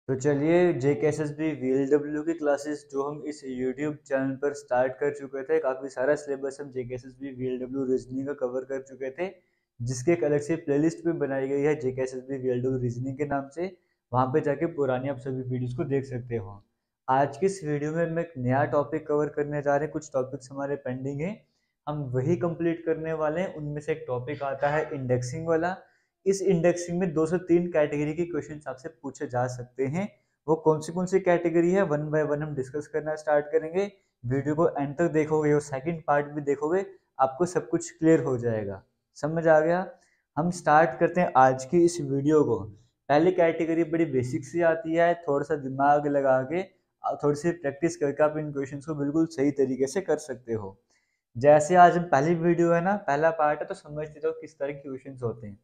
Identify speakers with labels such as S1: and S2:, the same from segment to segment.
S1: तो चलिए JKSSB VLW की क्लासेस जो हम इस YouTube चैनल पर स्टार्ट कर चुके थे, काफ़ी सारा सिलेबस हम JKSSB VLW रीजनिंग का कवर कर चुके थे, जिसके एक अलग से प्लेलिस्ट भी बनाई गई है JKSSB VLW रीजनिंग के नाम से। वहाँ पे जाके पुरानी आप सभी वीडियोस को देख सकते हो। आज की इस वीडियो में हम एक नया टॉपिक कवर करने जा रहे हैं। कुछ टॉपिक्स हमारे पेंडिंग है, हम वही कंप्लीट करने वाले हैं। उनमें से एक टॉपिक आता है इंडेक्सिंग वाला। इस इंडेक्सिंग में 2 से 3 कैटेगरी के क्वेश्चन आपसे पूछे जा सकते हैं। वो कौन सी कैटेगरी है, वन बाय वन हम डिस्कस करना स्टार्ट करेंगे। वीडियो को एंड तक देखोगे और सेकंड पार्ट भी देखोगे, आपको सब कुछ क्लियर हो जाएगा। समझ आ गया? हम स्टार्ट करते हैं आज की इस वीडियो को। पहली कैटेगरी बड़ी बेसिक सी आती है, थोड़ा सा दिमाग लगा के थोड़ी सी प्रैक्टिस करके आप इन क्वेश्चन को बिल्कुल सही तरीके से कर सकते हो। जैसे आज हम पहली वीडियो है ना, पहला पार्ट है, तो समझते जाओ किस तरह के क्वेश्चन होते हैं।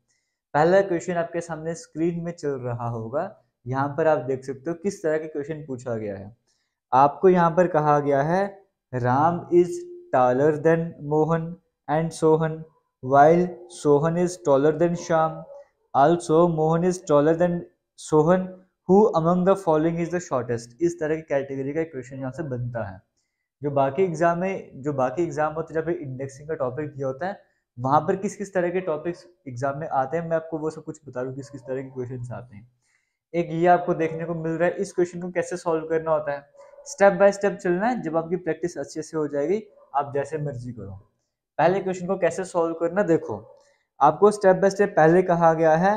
S1: पहला क्वेश्चन आपके सामने स्क्रीन में चल रहा होगा। यहाँ पर आप देख सकते हो किस तरह के क्वेश्चन पूछा गया है। आपको यहाँ पर कहा गया है Ram is taller then Mohan and Sohan, while Sohan is taller then Shyam, also Mohan is taller then Sohan, who among the following is the shortest. इस तरह की कैटेगरी का क्वेश्चन यहाँ से बनता है। जो बाकी एग्जाम होते हैं जब इंडेक्सिंग का टॉपिक दिया होता है, वहां पर किस किस तरह के टॉपिक्स एग्जाम में आते हैं, मैं आपको वो सब कुछ बता दूं किस किस तरह के क्वेश्चन आते हैं। एक ये आपको देखने को मिल रहा है। इस क्वेश्चन को कैसे सॉल्व करना होता है, स्टेप बाय स्टेप चलना है। जब आपकी प्रैक्टिस अच्छे से हो जाएगी, आप जैसे मर्जी करो। पहले क्वेश्चन को कैसे सॉल्व करना देखो। आपको स्टेप बाय स्टेप पहले कहा गया है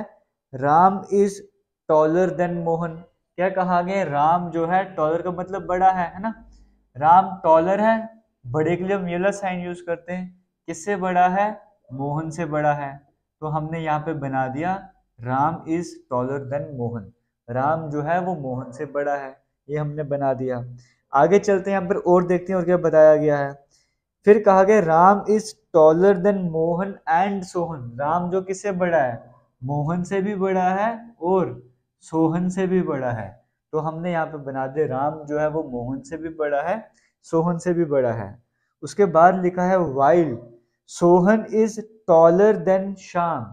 S1: Ram is taller then Mohan. क्या कहा गया? राम जो है, टॉलर का मतलब बड़ा है ना। राम टॉलर है, बड़े के लिए हम ये वाला साइन यूज करते हैं। किससे बड़ा है? मोहन से बड़ा है। तो हमने यहाँ पे बना दिया Ram is taller then Mohan. Ram जो है वो मोहन से बड़ा है, ये हमने बना दिया। आगे चलते हैं, यहाँ पर और देखते हैं और क्या बताया गया है। फिर कहा गया Ram is taller then Mohan and Sohan. Ram जो किससे बड़ा है? मोहन से भी बड़ा है और सोहन से भी बड़ा है। तो हमने यहाँ पे बना दिया राम जो है वो मोहन से भी बड़ा है, सोहन से भी बड़ा है। उसके बाद लिखा है while Sohan is taller then Shyam.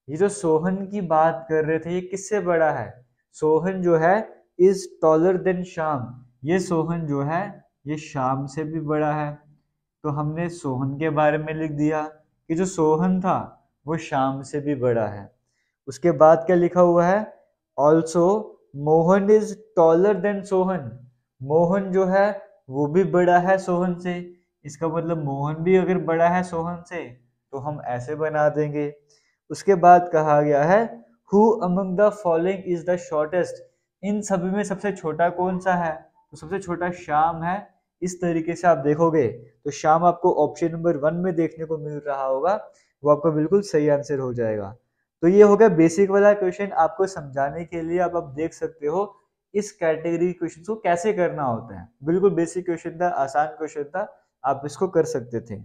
S1: ये जो सोहन की बात कर रहे थे, ये किससे बड़ा है? सोहन जो है इज टॉलर देन श्याम। ये सोहन जो है ये श्याम से भी बड़ा है। तो हमने सोहन के बारे में लिख दिया कि जो सोहन था वो श्याम से भी बड़ा है। उसके बाद क्या लिखा हुआ है? Also Mohan is taller then Sohan. Mohan जो है वो भी बड़ा है सोहन से। इसका मतलब मोहन भी अगर बड़ा है सोहन से तो हम ऐसे बना देंगे। उसके बाद कहा गया है who among the following is the shortest. इन सभी में सबसे छोटा कौन सा है? तो सबसे छोटा श्याम है। इस तरीके से आप देखोगे तो श्याम आपको ऑप्शन नंबर 1 में देखने को मिल रहा होगा, वो आपका बिल्कुल सही आंसर हो जाएगा। तो ये हो गया बेसिक वाला क्वेश्चन। आपको समझाने के लिए आप देख सकते हो इस कैटेगरी क्वेश्चन को कैसे करना होता है। बिल्कुल बेसिक क्वेश्चन था, आसान क्वेश्चन था, आप इसको कर सकते थे।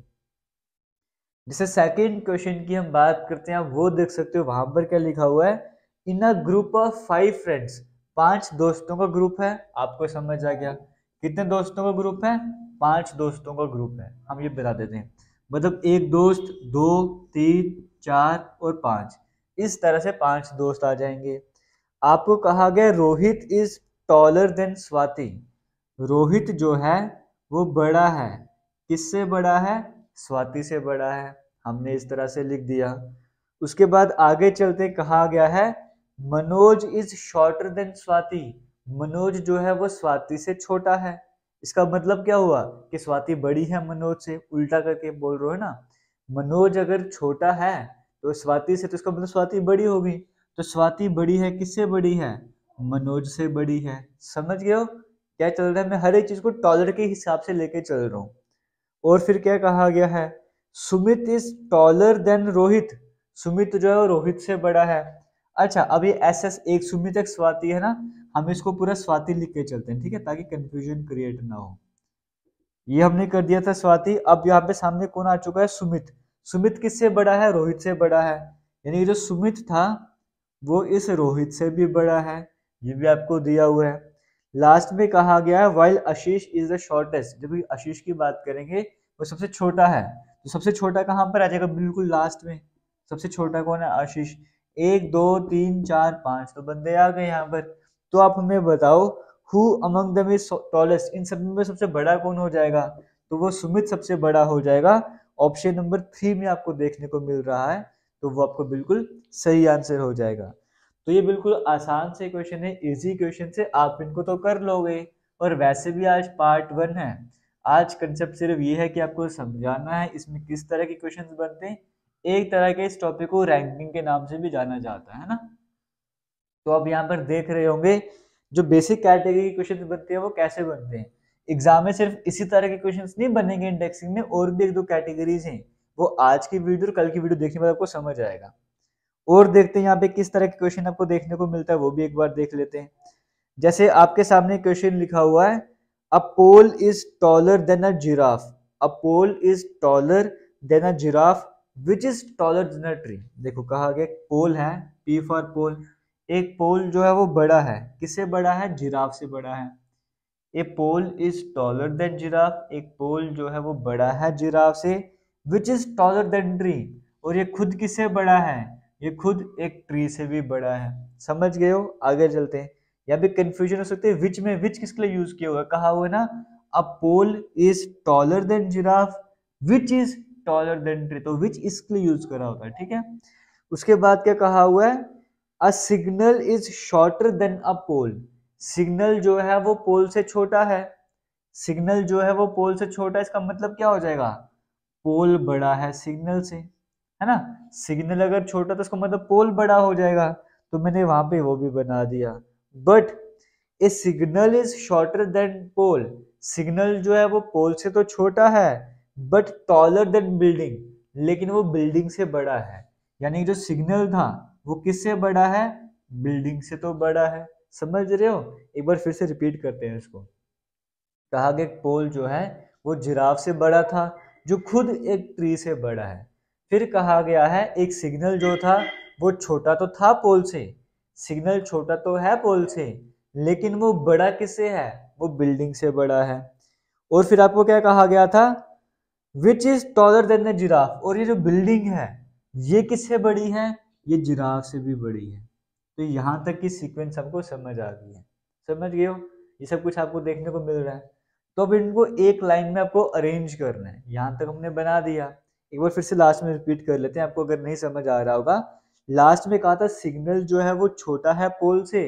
S1: जैसे सेकंड क्वेश्चन की हम बात करते हैं, वो देख सकते हो वहां पर क्या लिखा हुआ है। In a group of 5 friends, 5 दोस्तों का ग्रुप है। आपको समझ आ गया कितने दोस्तों का ग्रुप है? 5 दोस्तों का ग्रुप है। हम ये बता देते हैं, मतलब एक दोस्त, 2, 3, 4 और 5, इस तरह से 5 दोस्त आ जाएंगे। आपको कहा गया Rohit is taller then Swati. Rohit जो है वो बड़ा है। किससे बड़ा है? स्वाति से बड़ा है। हमने इस तरह से लिख दिया। उसके बाद आगे चलते कहा गया है Manoj is shorter then Swati. Manoj जो है वो स्वाति से छोटा है। इसका मतलब क्या हुआ कि स्वाति बड़ी है मनोज से, उल्टा करके बोल रहे हो ना। मनोज अगर छोटा है तो स्वाति से, तो इसका मतलब स्वाति बड़ी होगी। तो स्वाति बड़ी है, किससे बड़ी है? मनोज से बड़ी है। समझ गए हो क्या चल रहा है? मैं हर एक चीज को टॉलर के हिसाब से लेके चल रहा हूँ। और फिर क्या कहा गया है? Sumit is taller then Rohit. Sumit जो है वो रोहित से बड़ा है। अच्छा, अब ये एस एक सुमित एक स्वाति है ना, हम इसको पूरा स्वाति लिख के चलते हैं, ठीक है, ताकि कंफ्यूजन क्रिएट ना हो। ये हमने कर दिया था स्वाति। अब यहाँ पे सामने कौन आ चुका है? सुमित। सुमित किससे बड़ा है? रोहित से बड़ा है। यानी जो सुमित था वो इस रोहित से भी बड़ा है। ये भी आपको दिया हुआ है। लास्ट में कहा गया है while Ashish is the shortest. जब आशीष की बात करेंगे वो सबसे छोटा है, तो सबसे छोटा कहाँ पर आ जाएगा? बिल्कुल लास्ट में। सबसे छोटा कौन है? आशीष। 1, 2, 3, 4, 5 तो बंदे आ गए यहाँ पर। तो आप हमें बताओ who among them is tallest, इन सब में सबसे बड़ा कौन हो जाएगा? तो वो सुमित सबसे बड़ा हो जाएगा। ऑप्शन नंबर 3 में आपको देखने को मिल रहा है, तो वो आपको बिल्कुल सही आंसर हो जाएगा। तो ये बिल्कुल आसान से क्वेश्चन है, इजी क्वेश्चन से आप इनको तो कर लोगे। और वैसे भी आज पार्ट 1 है, आज कंसेप्ट सिर्फ ये है कि आपको समझाना है इसमें किस तरह के क्वेश्चंस बनते हैं। एक तरह के इस टॉपिक को रैंकिंग के नाम से भी जाना जाता है ना। तो अब यहाँ पर देख रहे होंगे जो बेसिक कैटेगरी के क्वेश्चन बनते हैं वो कैसे बनते हैं। एग्जाम में सिर्फ इसी तरह के क्वेश्चंस नहीं बनेंगे इंडेक्सिंग में, और भी 1-2 कैटेगरीज हैं, वो आज की वीडियो और कल की वीडियो देखने के बाद आपको समझ आएगा। और देखते हैं यहाँ पे किस तरह के क्वेश्चन आपको देखने को मिलता है, वो भी एक बार देख लेते हैं। जैसे आपके सामने क्वेश्चन लिखा हुआ है, a pole is taller than a giraffe, a pole is taller than a giraffe which is taller than a tree. देखो कहा गया पोल है, पी फॉर पोल, एक पोल जो है वो बड़ा है, किससे बड़ा है? जिराफ से बड़ा है। ए पोल इज टॉलर देन जिराफ, एक पोल जो है वो बड़ा है जिराफ से, विच इज टॉलर देन ट्री, और ये खुद किससे बड़ा है? ये खुद एक ट्री से भी बड़ा है। समझ गए हो? आगे चलते हैं। यहाँ पे कंफ्यूजन हो सकते हैं, विच में विच किसके लिए यूज किया हुआ, कहा हुआ है ना a pole is taller than giraffe which is taller than tree, तो विच इसके लिए यूज करा होता है, ठीक है। उसके बाद क्या कहा हुआ है, a signal is shorter than a pole, signal जो है वो पोल से छोटा है, सिग्नल जो है वो पोल से छोटा है, इसका मतलब क्या हो जाएगा? पोल बड़ा है सिग्नल से, है ना। सिग्नल अगर छोटा तो इसका मतलब पोल बड़ा हो जाएगा, तो मैंने वहां पे वो भी बना दिया। But a signal is shorter than pole, signal जो है वो पोल से तो छोटा है, बट टॉलर देन बिल्डिंग, लेकिन वो बिल्डिंग से बड़ा है। यानी जो सिग्नल था वो किससे बड़ा है? बिल्डिंग से तो बड़ा है। समझ रहे हो? एक बार फिर से रिपीट करते हैं इसको। कहा गया पोल जो है वो जिराफ से बड़ा था, जो खुद एक ट्री से बड़ा है। फिर कहा गया है एक सिग्नल जो था वो छोटा तो था पोल से, सिग्नल छोटा तो है पोल से, लेकिन वो बड़ा किससे है? वो बिल्डिंग से बड़ा है। और फिर आपको क्या कहा गया था? विच is taller then the giraffe, और ये जो बिल्डिंग है ये किससे बड़ी है? ये जिराफ से भी बड़ी है। तो यहाँ तक की सीक्वेंस हमको समझ आ गई है। समझ गए हो? ये सब कुछ आपको देखने को मिल रहा है। तो अब इनको एक लाइन में आपको अरेंज करना है। यहाँ तक हमने बना दिया, एक बार फिर से लास्ट में रिपीट कर लेते हैं आपको अगर नहीं समझ आ रहा होगा। लास्ट में कहा था सिग्नल जो है वो छोटा है पोल से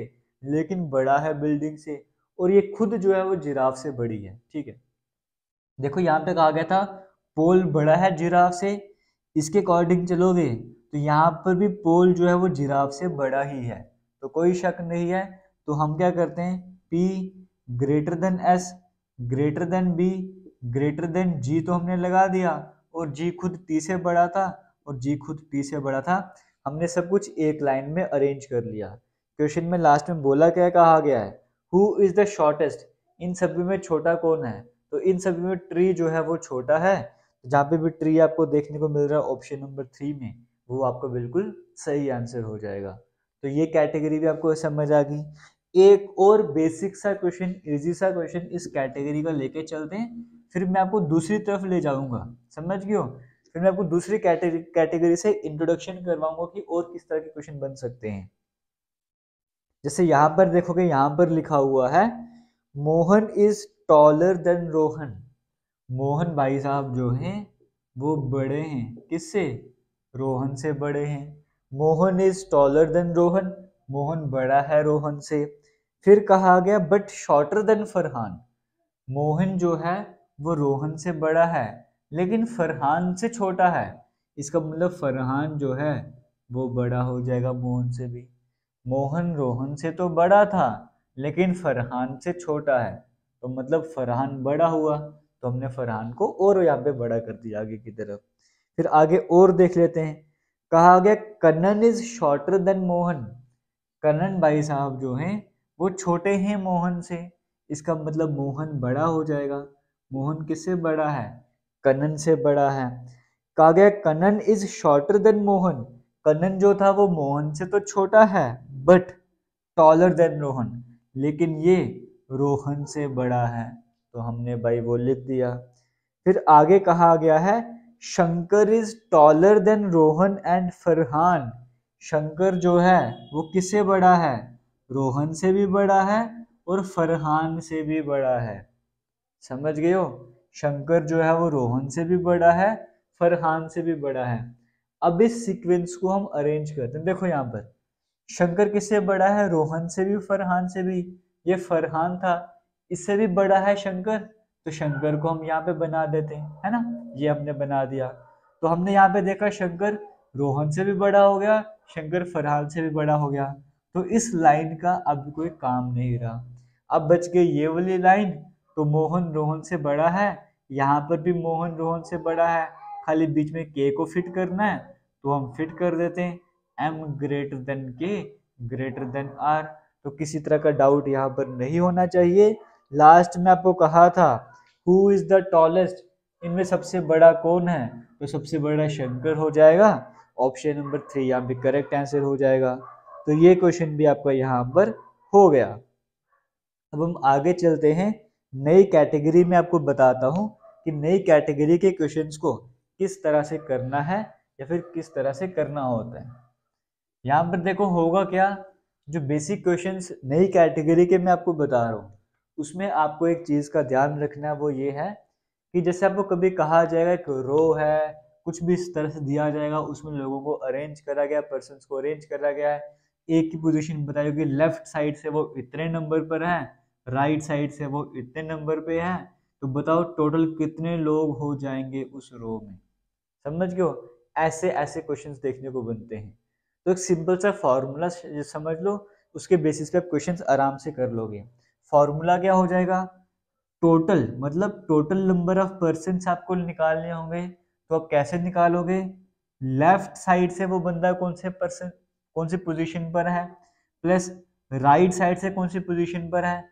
S1: लेकिन बड़ा है बिल्डिंग से, और ये खुद जो है वो जिराफ से बड़ी है, ठीक है। देखो यहाँ पे कहा गया था पोल बड़ा है जिराफ से, इसके अकॉर्डिंग चलोगे तो यहाँ पर भी पोल जो है वो जिराफ से बड़ा ही है, तो कोई शक नहीं है। तो हम क्या करते हैं, P greater than S greater than B greater than G तो हमने लगा दिया, और G खुद T से बड़ा था और G खुद P से बड़ा था। हमने सब कुछ एक लाइन में अरेंज कर लिया। क्वेश्चन में लास्ट में बोला क्या कहा गया है, हु इज द शॉर्टेस्ट, इन सभी में छोटा कौन है? तो इन सभी में ट्री जो है वो छोटा है। जहाँ पे भी ट्री आपको देखने को मिल रहा है ऑप्शन नंबर 3 में, वो आपको बिल्कुल सही आंसर हो जाएगा। तो ये कैटेगरी भी आपको समझ आ गई। एक और बेसिक सा क्वेश्चन, इजी सा क्वेश्चन इस कैटेगरी का लेके चलते हैं, फिर मैं आपको दूसरी तरफ ले जाऊंगा। समझ गए हो? फिर मैं आपको दूसरी कैटेगरी से इंट्रोडक्शन करवाऊंगा कि और किस तरह के क्वेश्चन बन सकते हैं। जैसे यहाँ पर देखोगे, यहाँ पर लिखा हुआ है Mohan is taller then Rohan, Mohan भाई साहब जो हैं वो बड़े हैं किससे? रोहन से बड़े हैं। Mohan is taller then Rohan, Mohan बड़ा है रोहन से। फिर कहा गया but shorter than Farhan, Mohan जो है वो रोहन से बड़ा है लेकिन फरहान से छोटा है। इसका मतलब फरहान जो है वो बड़ा हो जाएगा मोहन से भी। मोहन रोहन से तो बड़ा था लेकिन फरहान से छोटा है, तो मतलब फरहान बड़ा हुआ, तो हमने फरहान को और यहाँ पे बड़ा कर दिया आगे की तरफ। फिर आगे और देख लेते हैं। कहा गया Kannan is shorter then Mohan, Kannan भाई साहब जो हैं वो छोटे हैं मोहन से। इसका मतलब मोहन बड़ा हो जाएगा। मोहन किससे बड़ा है? कन्नन से बड़ा है। कहा गया Kannan is shorter then Mohan, Kannan जो था वो मोहन से तो छोटा है बट टॉलर देन रोहन, लेकिन ये रोहन से बड़ा है, तो हमने भाई वो लिख दिया। फिर आगे कहा गया है Shankar is taller then Rohan and Farhan, Shankar जो है वो किससे बड़ा है? रोहन से भी बड़ा है और फरहान से भी बड़ा है। समझ गए हो? शंकर जो है वो रोहन से भी बड़ा है, फरहान से भी बड़ा है। अब इस सीक्वेंस को हम अरेंज करते हैं। देखो यहाँ पर शंकर किससे बड़ा है? रोहन से भी, फरहान से भी। ये फरहान था, इससे भी बड़ा है शंकर, तो शंकर को हम यहाँ पे बना देते हैं, है ना? ये हमने बना दिया। तो हमने यहाँ पे देखा शंकर रोहन से भी बड़ा हो गया, शंकर फरहान से भी बड़ा हो गया। तो इस लाइन का अब कोई काम नहीं रहा। अब बच गई ये वाली लाइन। तो मोहन रोहन से बड़ा है, यहाँ पर भी मोहन रोहन से बड़ा है, खाली बीच में के को फिट करना है, तो हम फिट कर देते हैं m ग्रेटर देन के ग्रेटर देन r। तो किसी तरह का डाउट यहाँ पर नहीं होना चाहिए। लास्ट में आपको कहा था हु इज द टॉलेस्ट, इनमें सबसे बड़ा कौन है? तो सबसे बड़ा शंकर हो जाएगा। ऑप्शन नंबर 3 यहाँ पे करेक्ट आंसर हो जाएगा। तो ये क्वेश्चन भी आपका यहाँ पर हो गया। अब हम आगे चलते हैं, नई कैटेगरी में आपको बताता हूँ कि नई कैटेगरी के क्वेश्चंस को किस तरह से करना है या फिर किस तरह से करना होता है। यहाँ पर देखो होगा क्या, जो बेसिक क्वेश्चंस नई कैटेगरी के मैं आपको बता रहा हूँ, उसमें आपको एक चीज का ध्यान रखना है, वो ये है कि जैसे आपको कभी कहा जाएगा कि रो है, कुछ भी इस तरह से दिया जाएगा, उसमें लोगों को अरेंज करा गया, पर्सन्स को अरेंज करा गया है, एक की पोजीशन बताई होगी, लेफ्ट साइड से वो इतने नंबर पर है, राइट साइड से वो इतने नंबर पे है, तो बताओ टोटल कितने लोग हो जाएंगे उस रो में। समझ गए हो? ऐसे ऐसे क्वेश्चंस देखने को बनते हैं। तो एक सिंपल सा फॉर्मूला समझ लो, उसके बेसिस पे आप क्वेश्चंस आराम से कर लोगे। फॉर्मूला क्या हो जाएगा? टोटल मतलब टोटल नंबर ऑफ पर्सन्स आपको निकालने होंगे। तो आप कैसे निकालोगे? लेफ्ट साइड से वो बंदा कौन से पर्सन कौन सी पोजीशन पर है, प्लस राइट साइड से कौन सी पोजीशन पर है,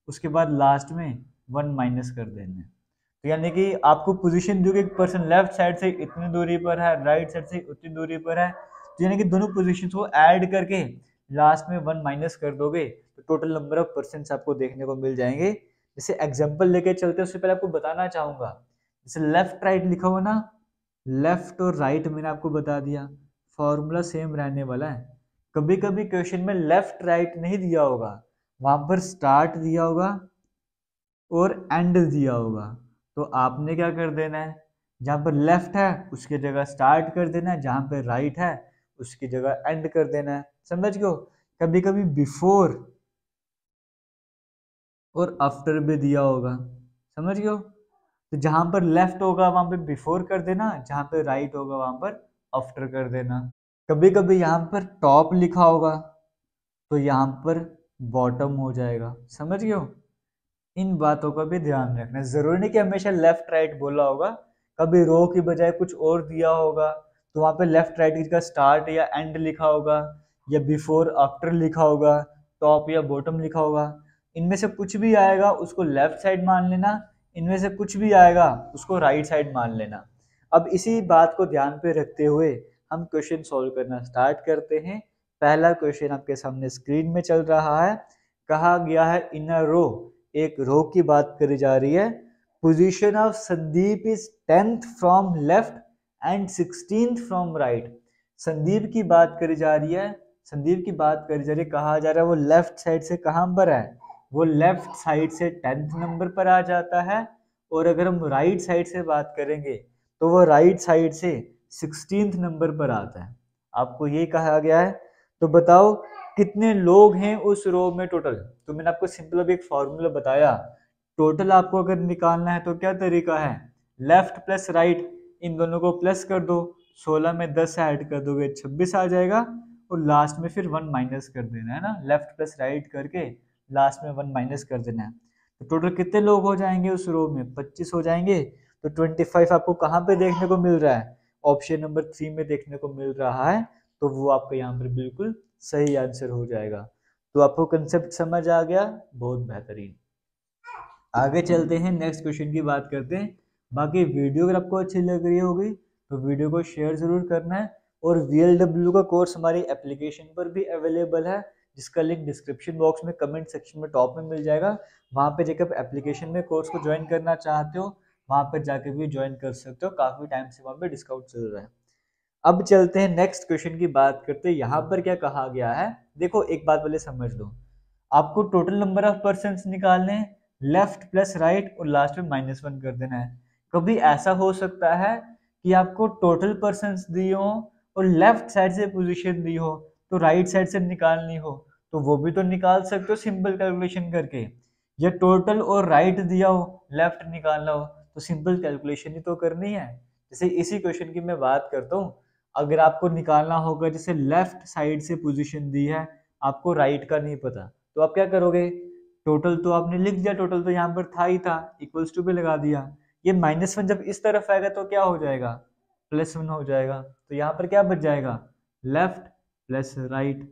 S1: उसके बाद लास्ट में 1 माइनस कर देना है। तो यानी कि आपको पोजीशन दोगे, एक पर्सन लेफ्ट साइड से इतनी दूरी पर है, राइट साइड से उतनी दूरी पर है, तो यानी कि दोनों पोजीशंस को ऐड करके लास्ट में 1 माइनस कर दोगे, तो टोटल नंबर ऑफ पर्सन्स आपको देखने को मिल जाएंगे। जैसे एग्जांपल लेके चलते हैं, उससे पहले आपको बताना चाहूंगा, जैसे लेफ्ट राइट लिखा हुआ ना, लेफ्ट और राइट मैंने आपको बता दिया, फॉर्मूला सेम रहने वाला है। कभी कभी क्वेश्चन में लेफ्ट राइट नहीं दिया होगा, वहां पर स्टार्ट दिया होगा और एंड दिया होगा। तो आपने क्या कर देना है, जहां पर लेफ्ट है उसकी जगह स्टार्ट कर देना है, जहां पर राइट है उसकी जगह एंड कर देना है। समझ गए? कभी कभी बिफोर और आफ्टर भी दिया होगा। समझ गए? तो जहां पर लेफ्ट होगा वहां पर बिफोर कर देना, जहां पर राइट होगा वहां पर आफ्टर कर देना। कभी कभी यहाँ पर टॉप लिखा होगा तो यहाँ पर बॉटम हो जाएगा। समझ गए हो? इन बातों का भी ध्यान रखना। जरूरी नहीं कि हमेशा लेफ्ट राइट बोला होगा, कभी रो की बजाय कुछ और दिया होगा तो वहां पे लेफ्ट राइट का स्टार्ट या एंड लिखा होगा, या बिफोर आफ्टर लिखा होगा, टॉप या बॉटम लिखा होगा। इनमें से कुछ भी आएगा उसको लेफ्ट साइड मान लेना, इनमें से कुछ भी आएगा उसको राइट साइड मान लेना। अब इसी बात को ध्यान पे रखते हुए हम क्वेश्चन सॉल्व करना स्टार्ट करते हैं। पहला क्वेश्चन आपके सामने स्क्रीन में चल रहा है। कहा गया है इन अ रो, एक रो की बात करी जा रही है, position of Sandeep is 10th from left and 16th from right. Sandeep की बात करी जा रही है, संदीप की बात करी जा रही है, कहा जा रहा है वो लेफ्ट साइड से कहां पर है, वो लेफ्ट साइड से 10th नंबर पर आ जाता है। और अगर हम राइट साइड से बात करेंगे तो वो राइट साइड से 16th नंबर पर आता है। आपको ये कहा गया है। तो बताओ कितने लोग हैं उस रो में टोटल। तो मैंने आपको सिंपल अभी एक फॉर्मूला बताया, टोटल आपको अगर निकालना है तो क्या तरीका है, लेफ्ट प्लस राइट, इन दोनों को प्लस कर दो, 16 में 10 ऐड कर दोगे 26 आ जाएगा, और लास्ट में फिर 1 माइनस कर देना है ना, लेफ्ट प्लस राइट करके लास्ट में 1 माइनस कर देना है। तो टोटल कितने लोग हो जाएंगे उस रो में, 25 हो जाएंगे। तो 25 आपको कहाँ पे देखने को मिल रहा है, ऑप्शन नंबर 3 में देखने को मिल रहा है। तो वो आपका यहाँ पर बिल्कुल सही आंसर हो जाएगा। तो आपको कंसेप्ट समझ आ गया, बहुत बेहतरीन। आगे चलते हैं, नेक्स्ट क्वेश्चन की बात करते हैं। बाकी वीडियो अगर आपको अच्छी लग रही होगी तो वीडियो को शेयर जरूर करना है। और VLW का कोर्स हमारी एप्लीकेशन पर भी अवेलेबल है, जिसका लिंक डिस्क्रिप्शन बॉक्स में कमेंट सेक्शन में टॉप में मिल जाएगा। वहाँ पे जाकर एप्लीकेशन में कोर्स को ज्वाइन करना चाहते हो, वहाँ पर जाके भी ज्वाइन कर सकते हो, काफ़ी टाइम से वहाँ पे डिस्काउंट चल रहा है। अब चलते हैं नेक्स्ट क्वेश्चन की बात करते हैं। यहाँ पर क्या कहा गया है, देखो एक बात पहले समझ लो, आपको टोटल नंबर ऑफ पर्सन निकालने हैं, लेफ्ट प्लस राइट और लास्ट में -1 कर देना है। कभी ऐसा हो सकता है कि आपको टोटल पर्सन दिए हो और लेफ्ट साइड से पोजीशन दी हो तो राइट साइड से निकालनी हो, तो वो भी तो निकाल सकते हो सिंपल कैलकुलेशन करके। या टोटल और राइट दिया हो, लेफ्ट निकालना हो, तो सिंपल कैलकुलेशन ही तो करनी है। जैसे इसी क्वेश्चन की मैं बात करता हूँ, अगर आपको निकालना होगा जैसे लेफ्ट साइड से पोजीशन दी है, आपको राइट का नहीं पता, तो आप क्या करोगे, टोटल तो आपने लिख दिया, टोटल तो यहाँ पर था ही था, इक्वल्स टू पे लगा दिया। ये -1 जब इस तरफ आएगा तो क्या हो जाएगा, +1 हो जाएगा। तो यहाँ पर क्या बच जाएगा, लेफ्ट प्लस राइट,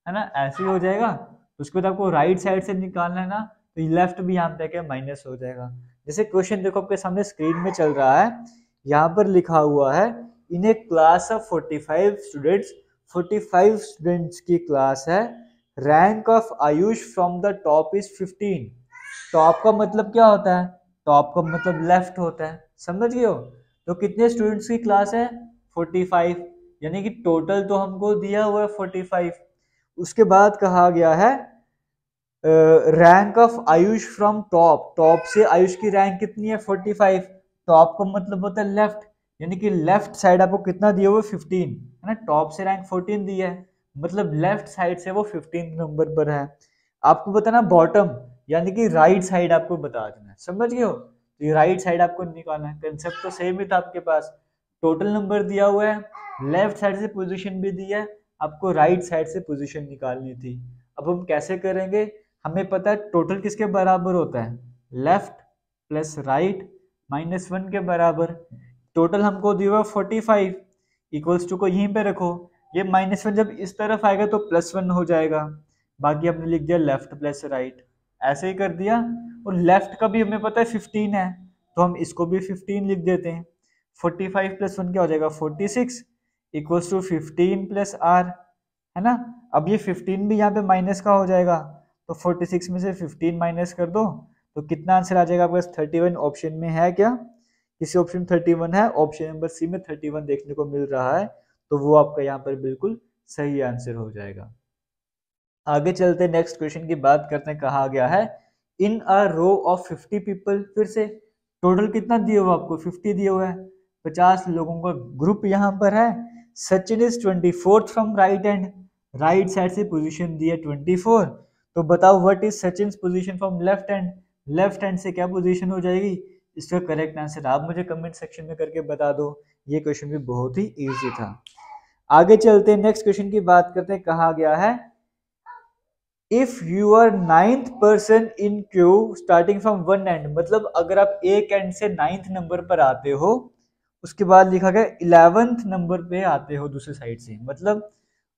S1: है ना, ऐसे ही हो जाएगा। तो उसके बाद आपको राइट साइड से निकालना है ना, तो लेफ्ट भी यहाँ पे क्या माइनस हो जाएगा। जैसे क्वेश्चन देखो आपके सामने स्क्रीन में चल रहा है, यहाँ पर लिखा हुआ है इन ए क्लास ऑफ 45 स्टूडेंट्स, 45 स्टूडेंट्स की क्लास है, rank of Ayush from the top is 15। Top का मतलब क्या होता है, टॉप का मतलब लेफ्ट होता है, समझ गए हो। तो कितने स्टूडेंट्स की क्लास है, 45, यानी कि टोटल तो हमको दिया हुआ है 45। उसके बाद कहा गया है rank of Ayush from top, top से आयुष की रैंक कितनी है, 45। टॉप का मतलब होता है लेफ्ट, यानी कि लेफ्ट साइड आपको कितना दिया हुआ है, 15, है ना, टॉप से रैंक 14 दी है, मतलब लेफ्ट साइड से वो 15 नंबर पर है। आपको बताना बॉटम, यानी कि राइट साइड आपको बता देना, समझ गए हो। तो ये राइट साइड आपको निकालना है, कंसेप्ट तो सेम ही था आपके पास, टोटल नंबर दिया हुआ है, लेफ्ट साइड से पोजीशन भी दी है, आपको राइट साइड से पोजीशन निकालनी थी। अब हम कैसे करेंगे, हमें पता है टोटल किसके बराबर होता है, लेफ्ट प्लस राइट -1 के बराबर। टोटल हमको दिया हुआ 45, इक्वल्स टू को यहीं पे रखो, ये -1 जब इस तरफ आएगा तो +1 हो जाएगा, बाकी हमने लिख दिया लेफ्ट प्लस राइट, ऐसे ही कर दिया। और लेफ्ट का भी हमें पता है 15 है, तो हम इसको भी 15 लिख देते हैं। 45 + 1 क्या हो जाएगा, 46, इक्वल्स टू 15 + r, है ना। अब ये 15 भी यहाँ पे माइनस का हो जाएगा, तो 46 में से 15 माइनस कर दो, तो कितना आंसर आ जाएगा आपके पास, 31। ऑप्शन में है क्या, किसी ऑप्शन 31 है, ऑप्शन नंबर सी में 31 देखने को मिल रहा है, तो वो आपका यहाँ पर बिल्कुल सही आंसर हो जाएगा। आगे चलते नेक्स्ट क्वेश्चन की बात करते हैं, कहा गया है in a row of 50 people, फिर से टोटल कितना दिए हुआ आपको, 50 दिए हुआ है, 50 लोगों का ग्रुप यहाँ पर है। Sachin is 24th from right and, right side से पोजीशन दी है 24, तो बताओ what is Sachin position from left hand, left hand से क्या पोजीशन हो जाएगी। इसका करेक्ट आंसर आप मुझे कमेंट सेक्शन में करके बता दो, ये क्वेश्चन भी बहुत ही इजी था। आगे चलते हैं नेक्स्ट क्वेश्चन की बात करते हैं, कहा गया है if you are 9th person in queue starting from 1 end, मतलब अगर आप एक एंड से 9th नंबर पर आते हो, उसके बाद लिखा गया 11th नंबर पे आते हो दूसरे साइड से, मतलब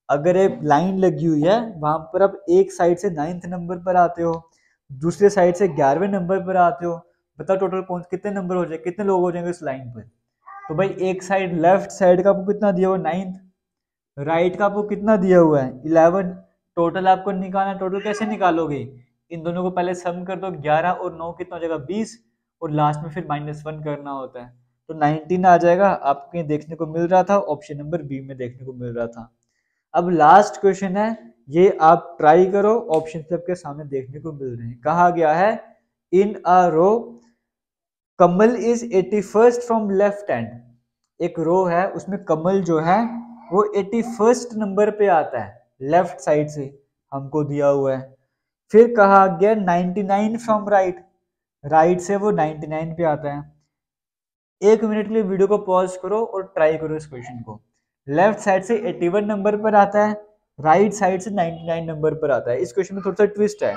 S1: अगर एक लाइन लगी हुई है वहां पर आप एक साइड से 9th नंबर पर आते हो, दूसरे साइड से 11वें नंबर पर आते हो, बताओ टोटल कौन कितने नंबर हो जाए, कितने लोग हो जाएंगे उस लाइन पर। तो भाई एक साइड लेफ्ट साइड का आपको कितना दिया हुआ 9th, राइट का आपको कितना दिया हुआ है 11, टोटल आपको निकालना, टोटल कैसे निकालोगे, इन दोनों को पहले सम कर दो, 11 और 9 कितना हो जाएगा 20, और लास्ट में फिर -1 करना होता है, तो 19 आ जाएगा। आपको देखने को मिल रहा था ऑप्शन नंबर बी में देखने को मिल रहा था। अब लास्ट क्वेश्चन है, ये आप ट्राई करो, ऑप्शन सबके सामने देखने को मिल रहे हैं, कहा गया है in a row Kamal is 81st from left hand, एक रो है उसमें कमल जो है वो 81st नंबर पे आता है लेफ्ट साइड से, हमको दिया हुआ है। फिर कहा गया 99 फ्रॉम राइट, राइट से वो 99 पे आता है। 1 मिनट के लिए वीडियो को पॉज करो और ट्राई करो इस क्वेश्चन को। लेफ्ट साइड से 81 नंबर पर आता है, राइट साइड से 99 नंबर पर आता है। इस क्वेश्चन में थोड़ा सा ट्विस्ट है,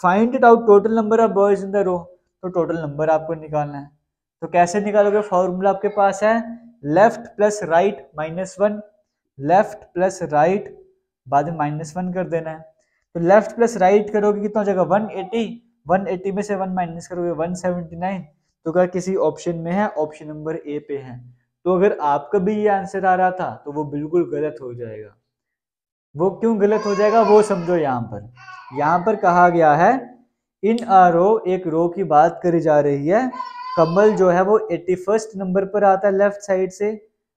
S1: find it out total number of boys in the row, तो टोटल नंबर आपको निकालना है। तो कैसे निकालोगे, फॉर्मूला आपके पास है left plus right -1, left plus right बाद में -1 कर देना है। तो लेफ्ट प्लस राइट करोगे कितना हो जाएगा 180, 180 में से 1 माइनस करोगे 179, तो क्या किसी ऑप्शन में है, ऑप्शन नंबर ए पे है। तो अगर आपका भी ये आंसर आ रहा था तो वो बिल्कुल गलत हो जाएगा। वो क्यों गलत हो जाएगा वो समझो, यहाँ पर कहा गया है इन अ रो, एक रो की बात करी जा रही है, कमल जो है वो 81st नंबर पर आता है लेफ्ट साइड से,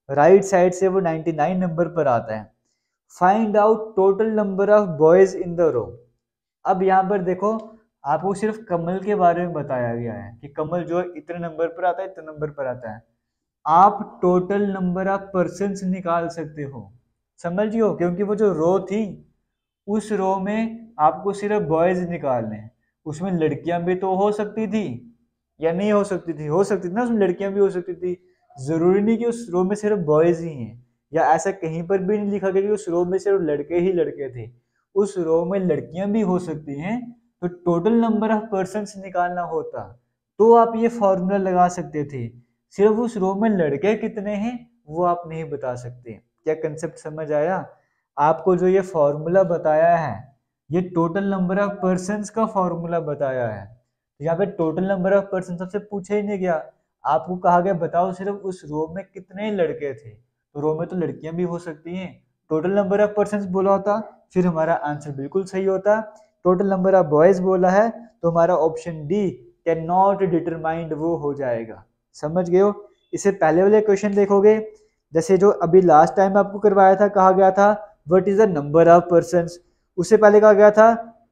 S1: राइट साइड से वो 99 नंबर पर आता है। Find out total number of boys in the row, अब यहाँ पर देखो, आपको सिर्फ कमल के बारे में बताया गया है कि कमल जो है इतने नंबर पर आता है, इतने नंबर पर आता है। आप टोटल नंबर ऑफ पर्सन निकाल सकते हो, समझियो, क्योंकि वो जो रो थी उस रो में आपको सिर्फ बॉयज निकालने हैं। उसमें लड़कियां भी तो हो सकती थी या नहीं हो सकती थी? हो सकती थी ना, उसमें लड़कियां भी हो सकती थी। जरूरी नहीं कि उस रो में सिर्फ बॉयज ही हैं, या ऐसा कहीं पर भी नहीं लिखा गया कि उस रो में सिर्फ लड़के ही लड़के थे। उस रो में लड़कियां भी हो सकती हैं। तो टोटल नंबर ऑफ पर्सन निकालना होता तो आप ये फॉर्मूला लगा सकते थे। सिर्फ उस रो में लड़के कितने हैं वो आप नहीं बता सकते। क्या कंसेप्ट समझ आया? आपको जो ये फॉर्मूला बताया है ये टोटल नंबर ऑफ पर्सन्स का फॉर्मूला बताया है। तो यहाँ पे टोटल नंबर ऑफ पर्सन सबसे पूछा ही नहीं गया, आपको कहा गया बताओ सिर्फ उस रो में कितने लड़के थे। तो रो में तो लड़कियां भी हो सकती हैं। टोटल नंबर ऑफ पर्सन बोला होता फिर हमारा आंसर बिल्कुल सही होता। टोटल नंबर ऑफ बॉयज बोला है तो हमारा option D can not determined वो हो जाएगा। समझ गए हो? इससे पहले वाले क्वेश्चन देखोगे, जैसे जो अभी लास्ट टाइम आपको करवाया था, कहा गया था what is the number of persons. उससे पहले कहा गया था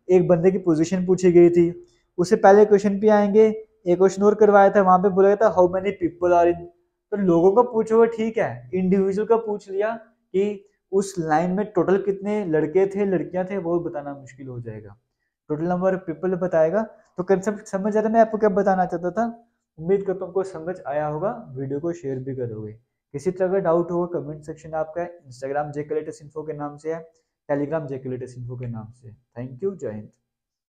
S1: एक बंदे की पोजीशन पूछी गई थी। उससे पहले क्वेश्चन पे आएंगे, एक क्वेश्चन और करवाया था, वहां पे बोला गया था how many people are in. तो लोगों का पूछो वो ठीक है, इंडिविजुअल का पूछ लिया कि उस लाइन में टोटल कितने लड़के थे लड़कियां थे वो बताना मुश्किल हो जाएगा। टोटल नंबर ऑफ पीपल बताएगा। तो कंसेप्ट समझ आ रहा है मैं आपको क्या बताना चाहता था? उम्मीद करता हूँ आपको समझ आया होगा, वीडियो को शेयर भी करोगे। किसी तरह का डाउट होगा कमेंट सेक्शन आपका है। इंस्टाग्राम जेके लेटेस्ट इन्फो के नाम से है, टेलीग्राम जेके लेटेस्ट इन्फो के नाम से। थैंक यू, जय हिंद।